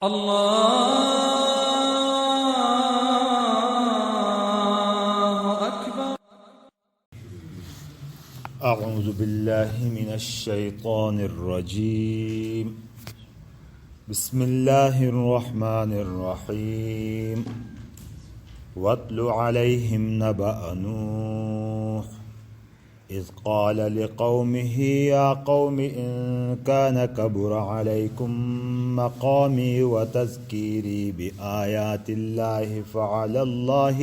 الله أكبر. أعوذ بالله من الشيطان الرجيم. بسم الله الرحمن الرحيم. واتل عليهم نبأ نوح إذ قال لقومه يا قوم إن كان كبر عليكم مقامي وتذكيري بآيات الله فعلى الله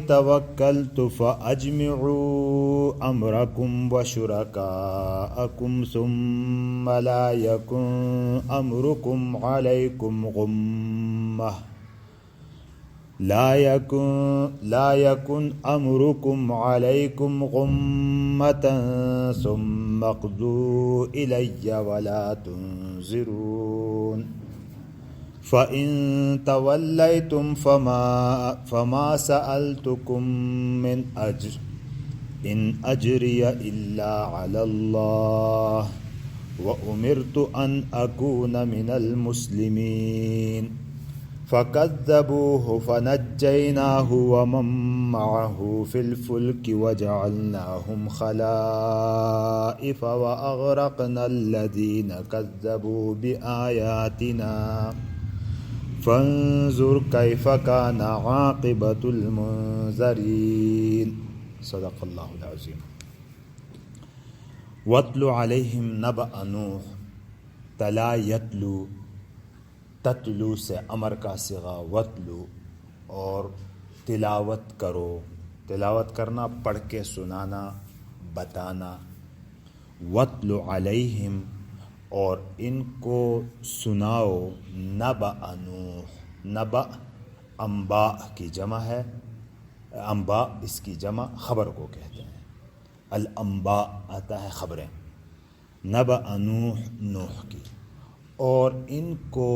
توكلت فأجمعوا أمركم وشركاءكم ثم لا يكن أمركم عليكم غمة ثم اقضوا إلي ولا تنظرون فإن توليتم فما سألتكم من أجر إن أجري إلا على الله وأمرت أن أكون من المسلمين فكذبوه فنجيناه ومن معه في الفلك وجعلناهم خلائف وأغرقنا الذين كذبوا بآياتنا فانظر كيف كان عاقبة المنذرين. صدق اللہ العظیم. واتل علیہم نبأ نوح. تلا یتلو، تتلو سے امر کا صیغہ وتلو، اور تلاوت کرو. تلاوت کرنا، پڑھ کے سنانا، بتانا. وتل علیہم، اور ان کو سناؤ نبأ نوح. نبأ انباء کی جمع ہے. انباء اس کی جمع خبر کو کہتے ہیں. الانباء آتا ہے خبریں. نبأ نوح، نوح کی. اور ان کو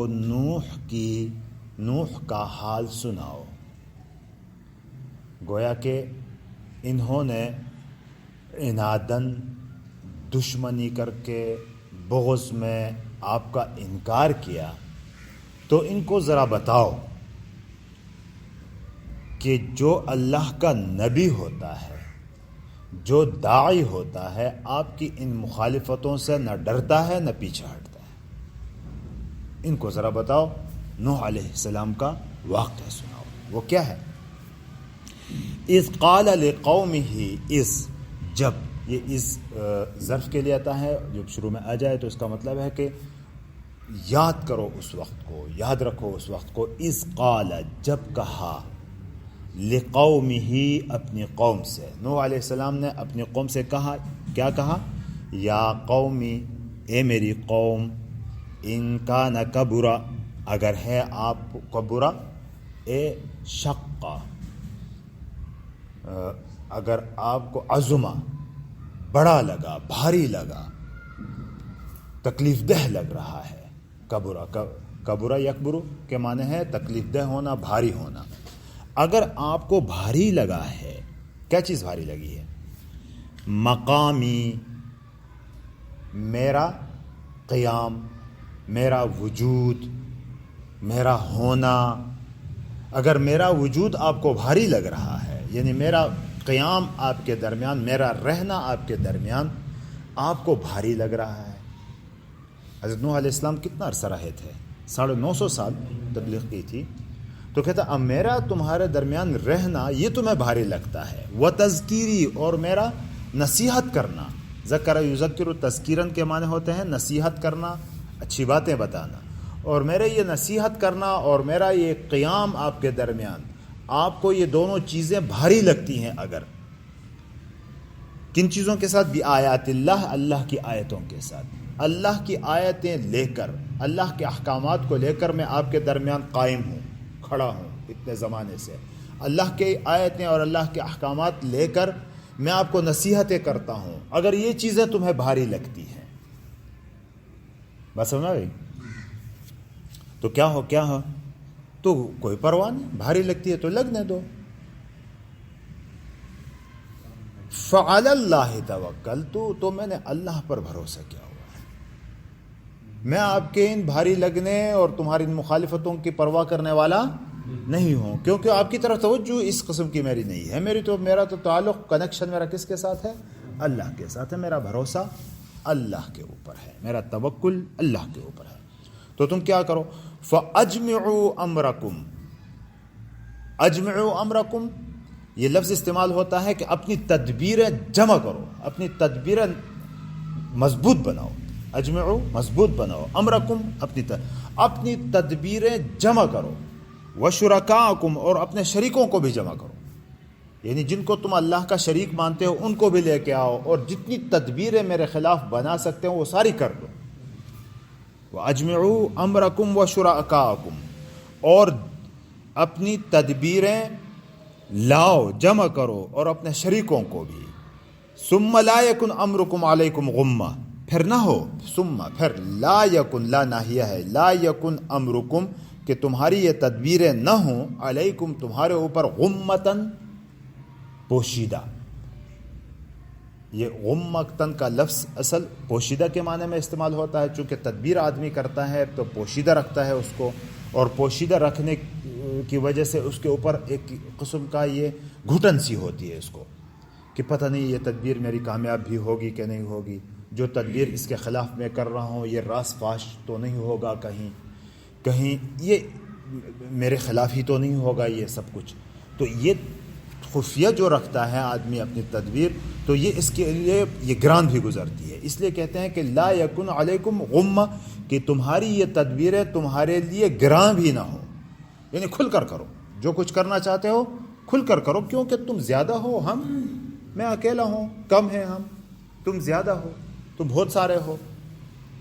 نوح کا حال سناؤ. گویا کہ انہوں نے عناداً دشمنی کر کے بغض میں آپ کا انکار کیا، تو ان کو ذرا بتاؤ کہ جو اللہ کا نبی ہوتا ہے، جو داعی ہوتا ہے، آپ کی ان مخالفتوں سے نہ ڈرتا ہے نہ پیچھے ہٹتا ہے. ان کو ذرا بتاؤ. نوح علیہ السلام کا واقعہ سناؤ. وہ کیا ہے؟ اذ قال لقومہ. اس، جب، یہ اس ظرف کے لیے آتا ہے. جب شروع میں آ جائے تو اس کا مطلب ہے کہ یاد کرو اس وقت کو، یاد رکھو اس وقت کو. اذ قال، جب کہا، لقومہ، اپنی قوم سے. نوح علیہ السلام نے اپنی قوم سے کہا. کیا کہا؟ یا قومی، اے میری قوم. ان کان کبرا، اگر ہے آپ کبرا، اے شقا، اگر آپ کو عظمہ، بڑا لگا، بھاری لگا، تکلیف دہ لگ رہا ہے. کبرا یکبرو کے معنی ہے تکلیف دہ ہونا، بھاری ہونا. اگر آپ کو بھاری لگا ہے، کیا چیز بھاری لگی ہے؟ مقامی، میرا قیام، میرا وجود، میرا ہونا. اگر میرا وجود آپ کو بھاری لگ رہا ہے، یعنی میرا قیام آپ کے درمیان، میرا رہنا آپ کے درمیان آپ کو بھاری لگ رہا ہے. حضرت نوح علیہ السلام کتنا عرصہ رہے تھے؟ 950 سال تبلیغ کی تھی. تو کہتا اب میرا تمہارے درمیان رہنا یہ تمہیں بھاری لگتا ہے. وتذکیری، اور میرا نصیحت کرنا. ذکر یذکر تذکیرن کے معنی ہوتے ہیں نصیحت کرنا، اچھی باتیں بتانا. اور میرے یہ نصیحت کرنا اور میرا یہ قیام آپ کے درمیان، آپ کو یہ دونوں چیزیں بھاری لگتی ہیں. اگر کن چیزوں کے ساتھ؟ بآیات اللہ، اللہ کی آیتوں کے ساتھ. اللہ کی آیتیں لے کر، اللہ کے احکامات کو لے کر میں آپ کے درمیان قائم ہوں، کھڑا ہوں اتنے زمانے سے. اللہ کی آیتیں اور اللہ کے احکامات لے کر میں آپ کو نصیحتیں کرتا ہوں. اگر یہ چیزیں تمہیں بھاری لگتی ہیں، بس سمجھا بھائی؟ تو کیا ہو تو کوئی پرواہ نہیں، بھاری لگتی ہے تو لگنے دو. فعلی اللہ توکلت، تو میں نے اللہ پر بھروسہ کیا ہوا ہے. میں آپ کے ان بھاری لگنے اور تمہاری ان مخالفتوں کی پرواہ کرنے والا نہیں ہوں، کیونکہ آپ کی طرف توجہ اس قسم کی میری نہیں ہے. میرا تو تعلق، کنیکشن میرا کس کے ساتھ ہے؟ اللہ کے ساتھ ہے. میرا بھروسہ اللہ کے اوپر ہے، میرا توکل اللہ کے اوپر ہے. تو تم کیا کرو؟ فَأَجْمِعُوا أَمْرَكُمْ. اجمعوا امرکم، یہ لفظ استعمال ہوتا ہے کہ اپنی تدبیریں جمع کرو، اپنی تدبیریں مضبوط بناؤ. اجمعوا مضبوط بناؤ، امرکم اپنی تدبیریں جمع کرو. وشرکاءکم، اور اپنے شریکوں کو بھی جمع کرو، یعنی جن کو تم اللہ کا شریک مانتے ہو ان کو بھی لے کے آؤ، اور جتنی تدبیریں میرے خلاف بنا سکتے ہو وہ ساری کر دو. وَأَجْمِعُوا أَمْرَكُمْ وَشُرَكَاءَكُمْ، اور اپنی تدبیریں لاؤ، جمع کرو، اور اپنے شریکوں کو بھی. ثُمَّ لَا يَكُنْ أَمْرُكُمْ عَلَيْكُمْ غُمَّةً، پھر نہ ہو، پھر لا یکن، لا ناہیہ ہے، لا یکن امرکم، کہ تمہاری یہ تدبیریں نہ ہوں، علیکم تمہارے اوپر، غمتن پوشیدہ. یہ غمتن کا لفظ اصل پوشیدہ کے معنی میں استعمال ہوتا ہے، چونکہ تدبیر آدمی کرتا ہے تو پوشیدہ رکھتا ہے اس کو، اور پوشیدہ رکھنے کی وجہ سے اس کے اوپر ایک قسم کا یہ گھٹن سی ہوتی ہے اس کو، کہ پتہ نہیں یہ تدبیر میری کامیاب بھی ہوگی کہ نہیں ہوگی، جو تدبیر اس کے خلاف میں کر رہا ہوں یہ راس فاش تو نہیں ہوگا، کہیں یہ میرے خلاف ہی تو نہیں ہوگا یہ سب کچھ. تو یہ خفیہ جو رکھتا ہے آدمی اپنی تدبیر، تو یہ اس کے لیے یہ گران بھی گزرتی ہے. اس لیے کہتے ہیں کہ لا یکن علیکم غمہ، کہ تمہاری یہ تدبیریں تمہارے لیے گران بھی نہ ہو، یعنی کھل کر کرو، جو کچھ کرنا چاہتے ہو کھل کر کرو، کیونکہ تم زیادہ ہو، میں اکیلا ہوں، کم ہے ہم، تم زیادہ ہو، تم بہت سارے ہو،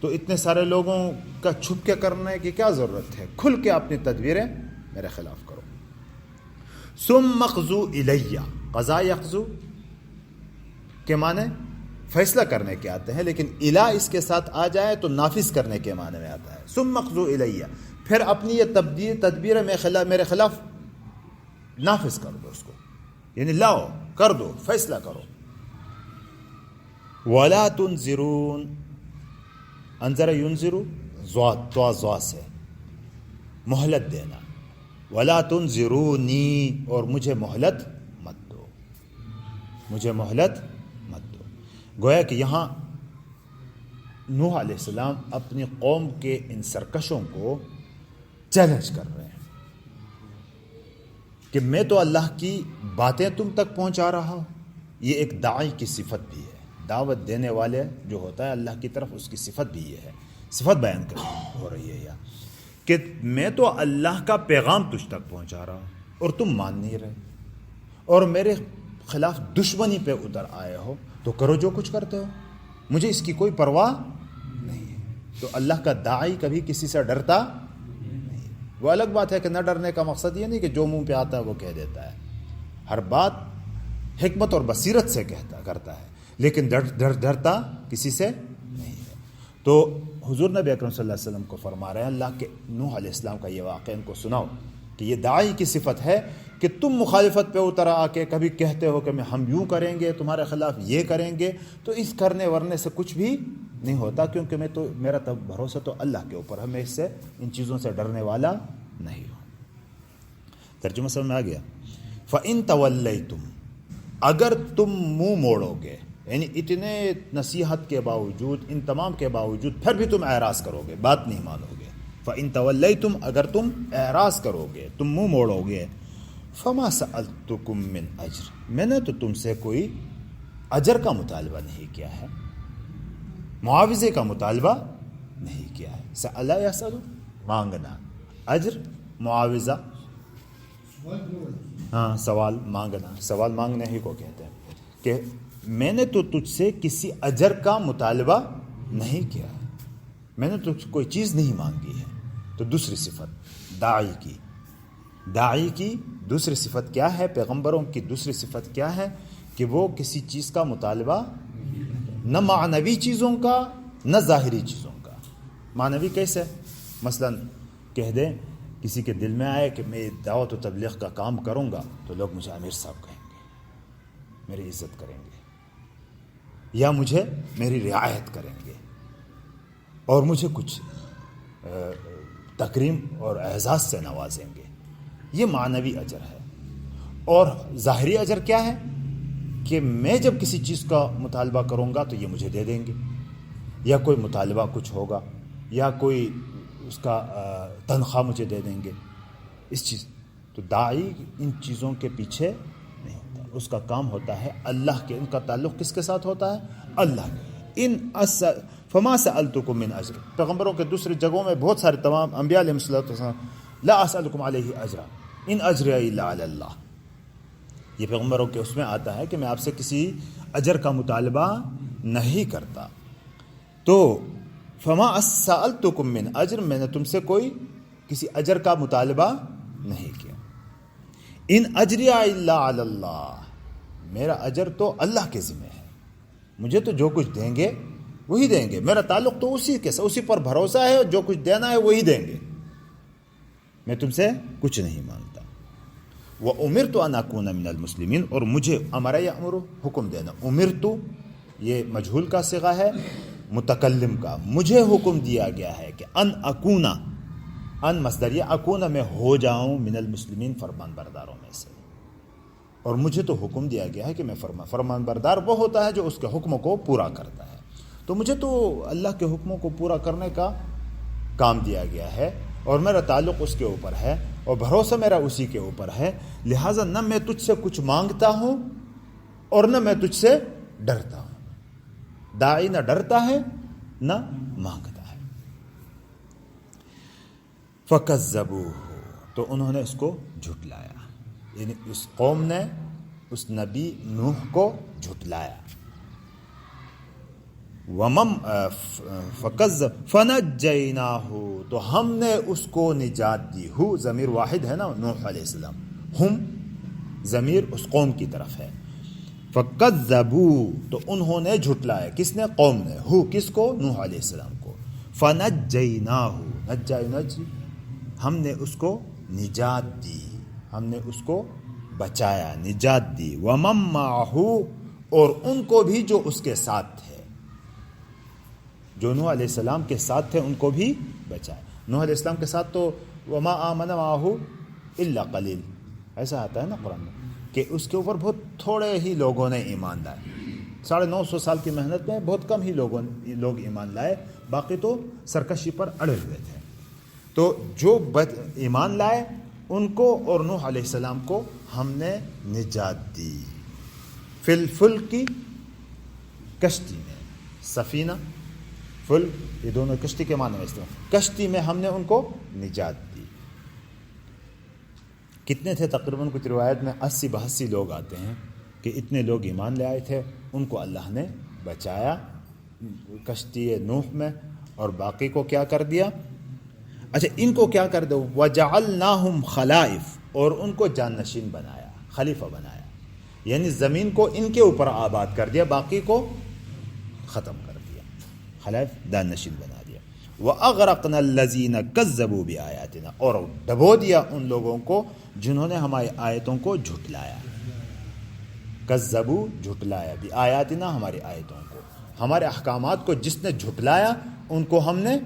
تو اتنے سارے لوگوں کا چھپ کے کرنے کی کیا ضرورت ہے؟ کھل کے اپنی تدبیریں میرے خلاف کرو. ثم اقضوا الیہ، قضا یقضو کے معنی فیصلہ کرنے کے آتے ہیں، لیکن الہ اس کے ساتھ آ جائے تو نافذ کرنے کے معنی میں آتا ہے. ثم اقضوا الیہ، پھر اپنی یہ تدبیر میرے خلاف نافذ کر دو، اس کو یعنی لاؤ، کر دو، فیصلہ کرو. وَلَا تُنْظِرُونَ، انظر ینظر، زوا سے مہلت دینا. وَلَا تُنْظِرُونِی، اور مجھے مہلت مت دو، مجھے مہلت مت دو. گویا کہ یہاں نوح علیہ السلام اپنی قوم کے ان سرکشوں کو چیلنج کر رہے ہیں کہ میں تو اللہ کی باتیں تم تک پہنچا رہا ہوں. یہ ایک داعی کی صفت بھی ہے، دعوت دینے والے جو ہوتا ہے اللہ کی طرف، اس کی صفت بھی یہ ہے، صفت بیان ہو رہی ہے یہاں کہ میں تو اللہ کا پیغام تجھ تک پہنچا رہا ہوں اور تم مان نہیں رہے، اور میرے خلاف دشمنی پہ اتر آئے ہو، تو کرو جو کچھ کرتے ہو، مجھے اس کی کوئی پرواہ نہیں ہے. تو اللہ کا داعی کبھی کسی سے ڈرتا نہیں. وہ الگ بات ہے کہ نہ ڈرنے کا مقصد یہ نہیں کہ جو منہ پہ آتا ہے وہ کہہ دیتا ہے، ہر بات حکمت اور بصیرت سے کرتا ہے، لیکن ڈرتا کسی سے نہیں ہے. تو حضور نبی اکرم صلی اللہ علیہ وسلم کو فرما رہے ہیں اللہ کے نوح علیہ السلام کا یہ واقعہ ان کو سناؤ کہ یہ داعی کی صفت ہے کہ تم مخالفت پہ اتر آ کے کبھی کہتے ہو کہ ہم یوں کریں گے، تمہارے خلاف یہ کریں گے، تو اس کرنے ورنے سے کچھ بھی نہیں ہوتا، کیونکہ میرا بھروسہ تو اللہ کے اوپر ہے، میں اس سے ان چیزوں سے ڈرنے والا نہیں ہوں. ترجمہ سمجھ میں آ گیا؟ فَإِن تَوَلَّيْتُمْ، اگر تم منہ موڑو گے، یعنی اتنے نصیحت کے باوجود، ان تمام کے باوجود پھر بھی تم اعراض کرو گے، بات نہیں مانو گے. فَإِن تَوَلَّيْتُمْ، اگر تم اعراض کرو گے، تم منہ موڑو گے، فَمَا سَأَلْتُكُم مِّنْ أَجْرٍ، میں نے تو تم سے کوئی اجر کا مطالبہ نہیں کیا ہے، معاوضے کا مطالبہ نہیں کیا ہے. سأل یسأل، مانگنا، اجر معاوضہ، ہاں سوال مانگنا، سوال مانگنے ہی کو کہتے ہیں کہ میں نے تو تجھ سے کسی اجر کا مطالبہ نہیں کیا ہے، میں نے تجھ سے کوئی چیز نہیں مانگی ہے. تو دوسری صفت داعی کی دوسری صفت کیا ہے؟ پیغمبروں کی دوسری صفت کیا ہے؟ کہ وہ کسی چیز کا مطالبہ، نہ معنوی چیزوں کا نہ ظاہری چیزوں کا. معنوی کیسے؟ مثلا کہہ دیں کسی کے دل میں آئے کہ میں دعوت و تبلیغ کا کام کروں گا تو لوگ مجھے امیر صاحب کہیں گے، میری عزت کریں گے، یا مجھے میری رعایت کریں گے. اور مجھے کچھ تکریم اور اعزاز سے نوازیں گے. یہ معنوی اجر ہے. اور ظاہری اجر کیا ہے کہ میں جب کسی چیز کا مطالبہ کروں گا تو یہ مجھے دے دیں گے، یا کوئی مطالبہ کچھ ہوگا، یا کوئی اس کا تنخواہ مجھے دے دیں گے. اس چیز تو داعی ان چیزوں کے پیچھے نہیں ہوتا. اس کا کام ہوتا ہے اللہ کے. ان کا تعلق کس کے ساتھ ہوتا ہے؟ اللہ کے. فما سألتکم من اجر. پیغمبروں کے دوسری جگہوں میں بہت سارے تمام انبیاء علیہ السلام لا اسألکم علیہ اجرا ان اجری الا علی اللہ. یہ پیغمبروں کے اس میں آتا ہے کہ میں آپ سے کسی اجر کا مطالبہ نہیں کرتا. تو فما سألتکم من اجر، میں نے تم سے کوئی کسی اجر کا مطالبہ نہیں کیا. ان اجری الا علی اللہ، میرا اجر تو اللہ کے ذمہ ہے. مجھے تو جو کچھ دیں گے وہی دیں گے. میرا تعلق تو اسی کے ساتھ، اسی پر بھروسہ ہے. جو کچھ دینا ہے وہی دیں گے. میں تم سے کچھ نہیں مانگتا. وَأُمِرْتُ أَنْ أَكُونَ مِنَ الْمُسْلِمِينَ، اور مجھے امر یامر حکم دینا. امرت یہ مجہول کا صیغہ ہے متکلم کا. مجھے حکم دیا گیا ہے کہ ان اکون، ان مصدریہ اکون میں ہو جاؤں من المسلمین، فرمان برداروں میں سے. اور مجھے تو حکم دیا گیا ہے کہ میں فرمان بردار وہ ہوتا ہے جو اس کے حکموں کو پورا کرتا ہے. تو مجھے تو اللہ کے حکموں کو پورا کرنے کا کام دیا گیا ہے، اور میرا تعلق اس کے اوپر ہے، اور بھروسہ میرا اسی کے اوپر ہے. لہٰذا نہ میں تجھ سے کچھ مانگتا ہوں اور نہ میں تجھ سے ڈرتا ہوں. داعی نہ ڈرتا ہے نہ مانگتا ہے. فَكَذَّبُوهُ، تو انہوں نے اس کو جھٹلایا. یعنی اس قوم نے اس نبی نوح کو جھٹلایا. فَنَجَّيْنَاهُ، تو ہم نے اس کو نجات دی. ہو ضمیر واحد ہے نا، نوح علیہ السلام. ہم ضمیر اس قوم کی طرف ہے. فَكَذَّبُوا، تو انہوں نے جھٹلایا. کس نے؟ قوم نے. ہو کس کو؟ نوح علیہ السلام کو. فَنَجَّيْنَاهُ، نجی ہم نے اس کو نجات دی، ہم نے اس کو بچایا، نجات دی. وَمَن مَّعَهُ، اور ان کو بھی جو اس کے ساتھ تھے، جو نوح علیہ السلام کے ساتھ تھے ان کو بھی بچایا. نوح علیہ السلام کے ساتھ تو وَمَا آمَنَ مَعَهُ إِلَّا قَلِيلٌ، ایسا آتا ہے نا قرآن میں کہ اس کے اوپر بہت تھوڑے ہی لوگوں نے ایمان لائے. 950 سال کی محنت میں بہت کم ہی لوگ ایمان لائے، باقی تو سرکشی پر اڑے ہوئے تھے. تو جو ایمان لائے ان کو اور نوح علیہ السلام کو ہم نے نجات دی. فی الفلک کی کشتی میں، سفینہ فل یہ دونوں کشتی کے معنی میں استعمال. کشتی میں ہم نے ان کو نجات دی. کتنے تھے؟ تقریباً کچھ روایت میں 80-82 لوگ آتے ہیں کہ اتنے لوگ ایمان لے آئے تھے. ان کو اللہ نے بچایا کشتی نوح میں، اور باقی کو کیا کر دیا؟ اچھا، ان کو کیا کر دو؟ وَجَعَلْنَاهُمْ خَلَائِفَ، اور ان کو جانشین بنایا، خلیفہ بنایا. یعنی زمین کو ان کے اوپر آباد کر دیا، باقی کو ختم کر دیا، خلائف جانشین بنا دیا. وَأَغْرَقْنَا الَّذِينَ كَذَّبُوا بِآيَاتِنَا، اور ڈبو دیا ان لوگوں کو جنہوں نے ہماری آیتوں کو جھٹلایا. کذبوا، جھٹلایا، بِآیاتِنَا، ہماری آیتوں کو، ہمارے احکامات کو جس نے جھٹلایا ان کو ہم نے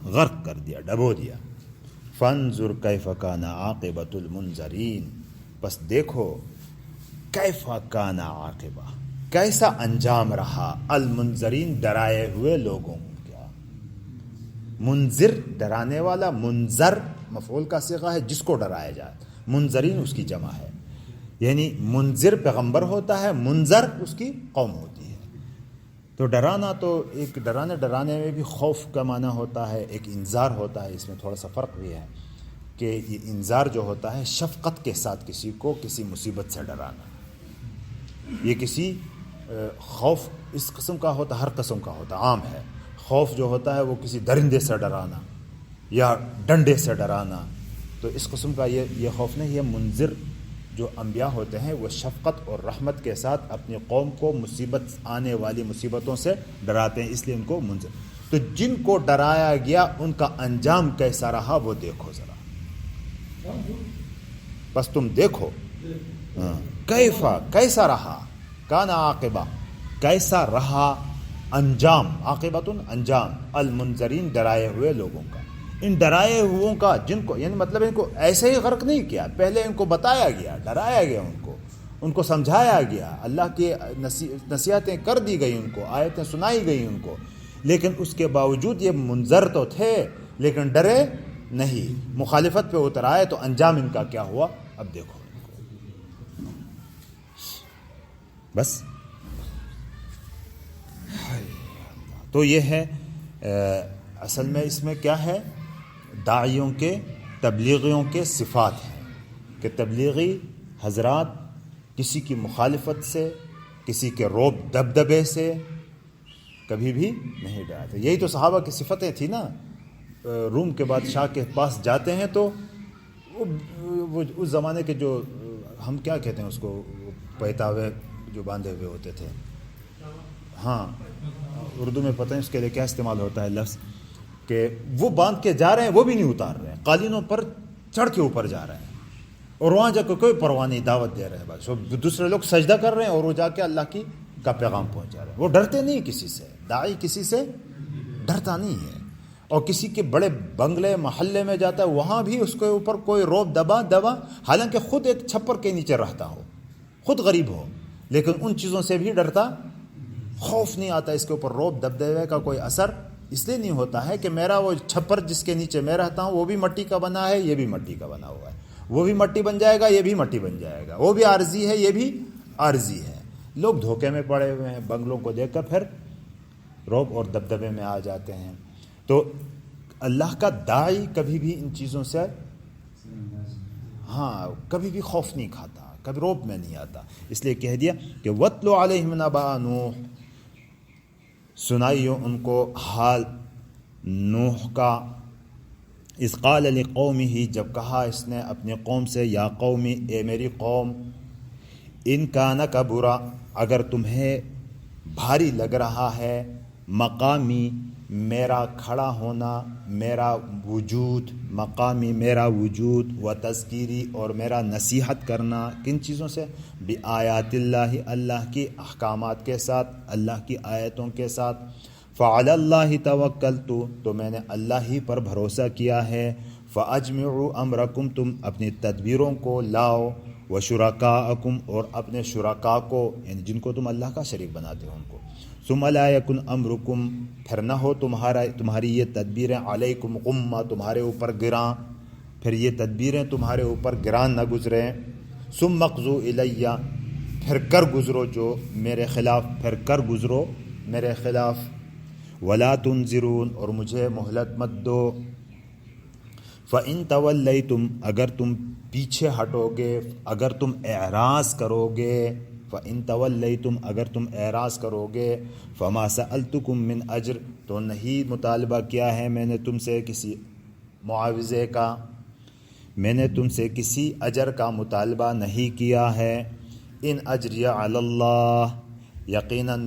غرق کر دیا، ڈبو دیا. فانظر کیف کان عاقبۃ المنذرین، بس دیکھو کیف کان عاقبہ، کیسا انجام رہا، المنذرین، ڈرائے ہوئے لوگوں کا. منذر ڈرانے والا، منذر مفعول کا صیغہ ہے جس کو ڈرایا جائے، منذرین اس کی جمع ہے. یعنی منذر پیغمبر ہوتا ہے، منذر اس کی قوم ہوتی ہے. تو ڈرانا تو ایک ڈرانے میں بھی خوف کا معنی ہوتا ہے، ایک انذار ہوتا ہے. اس میں تھوڑا سا فرق بھی ہے کہ یہ انذار جو ہوتا ہے شفقت کے ساتھ کسی کو کسی مصیبت سے ڈرانا. یہ کسی خوف اس قسم کا ہوتا، ہر قسم کا ہوتا، عام ہے. خوف جو ہوتا ہے وہ کسی درندے سے ڈرانا یا ڈنڈے سے ڈرانا، تو اس قسم کا یہ خوف نہیں. یہ منذر جو انبیاء ہوتے ہیں وہ شفقت اور رحمت کے ساتھ اپنی قوم کو مصیبت آنے والی مصیبتوں سے ڈراتے ہیں، اس لیے ان کو منذر. تو جن کو ڈرایا گیا ان کا انجام کیسا رہا وہ دیکھو ذرا، بس تم دیکھو کیسا رہا، کانا عاقبہ، کیسا رہا انجام، عاقبۃ انجام، المنذرین ڈرائے ہوئے لوگوں کا، ان ڈرائے ہوئوں کا جن کو، یعنی مطلب ان کو ایسے ہی غرق نہیں کیا، پہلے ان کو بتایا گیا، ڈرایا گیا ان کو سمجھایا گیا، اللہ کی نصیحتیں کر دی گئی، ان کو آیتیں سنائی گئی ان کو، لیکن اس کے باوجود یہ منذر تو تھے لیکن ڈرے نہیں، مخالفت پہ اتر آئے، تو انجام ان کا کیا ہوا اب دیکھو ان کو۔ بس تو یہ ہے اصل میں اس میں کیا ہے، داعیوں کے، تبلیغیوں کے صفات ہیں کہ تبلیغی حضرات کسی کی مخالفت سے، کسی کے روب دبدبے سے کبھی بھی نہیں ڈراتے۔ یہی تو صحابہ کی صفتیں تھیں نا، روم کے بادشاہ کے پاس جاتے ہیں تو وہ اس زمانے کے جو ہم کیا کہتے ہیں اس کو، پہتاوے جو باندھے ہوئے ہوتے تھے، ہاں اردو میں پتہ ہے اس کے لیے کیا استعمال ہوتا ہے لفظ، کہ وہ باندھ کے جا رہے ہیں، وہ بھی نہیں اتار رہے ہیں، قالینوں پر چڑھ کے اوپر جا رہے ہیں، اور وہاں جا کے کوئی پرواہ نہیں، دعوت دے رہے ہیں بس، دوسرے لوگ سجدہ کر رہے ہیں اور وہ جا کے اللہ کا پیغام پہنچا رہے ہیں، وہ ڈرتے نہیں کسی سے، داعی کسی سے ڈرتا نہیں ہے، اور کسی کے بڑے بنگلے محلے میں جاتا ہے وہاں بھی اس کے اوپر کوئی روب دبا، حالانکہ خود ایک چھپر کے نیچے رہتا ہو، خود غریب ہو، لیکن ان چیزوں سے بھی ڈرتا، خوف نہیں آتا، اس کے اوپر روب دبدبے کا کوئی اثر اس لیے نہیں ہوتا ہے کہ میرا وہ چھپر جس کے نیچے میں رہتا ہوں وہ بھی مٹی کا بنا ہے، یہ بھی مٹی کا بنا ہوا ہے، وہ بھی مٹی بن جائے گا، یہ بھی مٹی بن جائے گا، وہ بھی عارضی ہے، یہ بھی عارضی ہے۔ لوگ دھوکے میں پڑے ہوئے ہیں، بنگلوں کو دیکھ کر پھر روب اور دبدبے میں آ جاتے ہیں۔ تو اللہ کا داعی کبھی بھی ان چیزوں سے کبھی بھی خوف نہیں کھاتا، کبھی روب میں نہیں آتا، اس لیے کہہ دیا کہ وَاتْلُ عَلَيْهِمْ نَبَأَ نُوحٍ، سنائیو ان کو حال نوح کا، اذ قال لقومہ، جب کہا اس نے اپنی قوم سے، یا قومی، اے میری قوم، ان کان کبرا، اگر تمہیں بھاری لگ رہا ہے، مقامی، میرا کھڑا ہونا، میرا وجود، مقامی میرا وجود، و تذکیری، اور میرا نصیحت کرنا، کن چیزوں سے، بآیات اللہ، اللہ کی احکامات کے ساتھ، اللہ کی آیتوں کے ساتھ، فعلی اللہ توکلت، تو میں نے اللہ ہی پر بھروسہ کیا ہے، فاجمعوا امرکم، تم اپنی تدبیروں کو لاؤ، وشرکاءکم، اور اپنے شرکاء کو، یعنی جن کو تم اللہ کا شریک بناتے ہو ان کو، ثم لا یکن امرکم، پھر نہ ہو تمہاری یہ تدبیریں، علیکم غمہ، تمہارے اوپر گراں، پھر یہ تدبیریں تمہارے اوپر گران نہ گزریں، ثم اقضوا الی، پھر کر گزرو جو میرے خلاف، پھر کر گزرو میرے خلاف، ولا تنظرون، اور مجھے مہلت مت دو، فَإِن تَوَلَّيْتُمْ، اگر تم پیچھے ہٹو گے، اگر تم اعراض کرو گے، فَإِن تَوَلَّيْتُمْ، اگر تم اعراض کرو گے، فَمَا سَأَلْتُكُم مِّنْ أَجْرٍ، تو نہیں مطالبہ کیا ہے میں نے تم سے کسی معاوضے کا، میں نے تم سے کسی اجر کا مطالبہ نہیں کیا ہے، ان اجریہ علی اللہ، یقیناً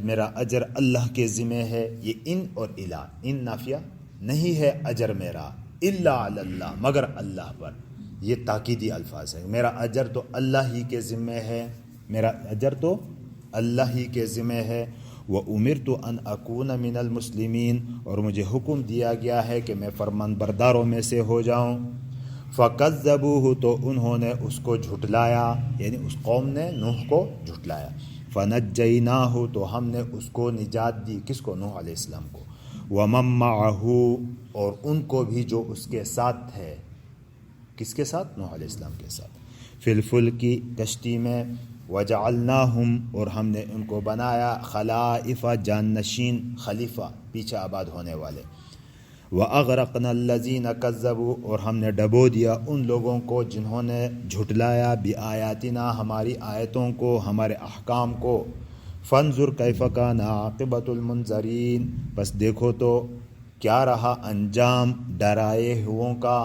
میرا اجر اللہ کے ذمہ ہے، یہ ان اور الا، ان نافیہ نہیں ہے اجر میرا، الا علی اللہ، مگر اللہ پر، یہ تاکیدی الفاظ ہے، میرا اجر تو اللہ ہی کے ذمہ ہے، میرا اجر تو اللہ ہی کے ذمہ ہے، وَأُمِرْتُ أَنْ أَكُونَ مِنَ الْمُسْلِمِينَ، اور مجھے حکم دیا گیا ہے کہ میں فرمان برداروں میں سے ہو جاؤں، فَكَذَّبُوهُ، تو انہوں نے اس کو جھٹلایا، یعنی اس قوم نے نوح کو جھٹلایا، فَنَجَّيْنَاهُ، تو ہم نے اس کو نجات دی، کس کو، نوح علیہ السلام کو، وَمَن مَّعَهُ، اور ان کو بھی جو اس کے ساتھ تھے، کس کے ساتھ، نوح علیہ السلام کے ساتھ، فی الفلک، کشتی میں، وجعلناہم، اور ہم نے ان کو بنایا، خلائف، جانشین، خلیفہ، پیچھے آباد ہونے والے، وَأَغْرَقْنَا الَّذِينَ كَذَّبُوا، اور ہم نے ڈبو دیا ان لوگوں کو جنہوں نے جھٹلایا، بِآیاتنا، ہماری آیتوں کو، ہمارے احکام کو، فانظر کیف کان عاقبۃ المنذرین، بس دیکھو تو کیا رہا انجام ڈرائے ہوئوں کا،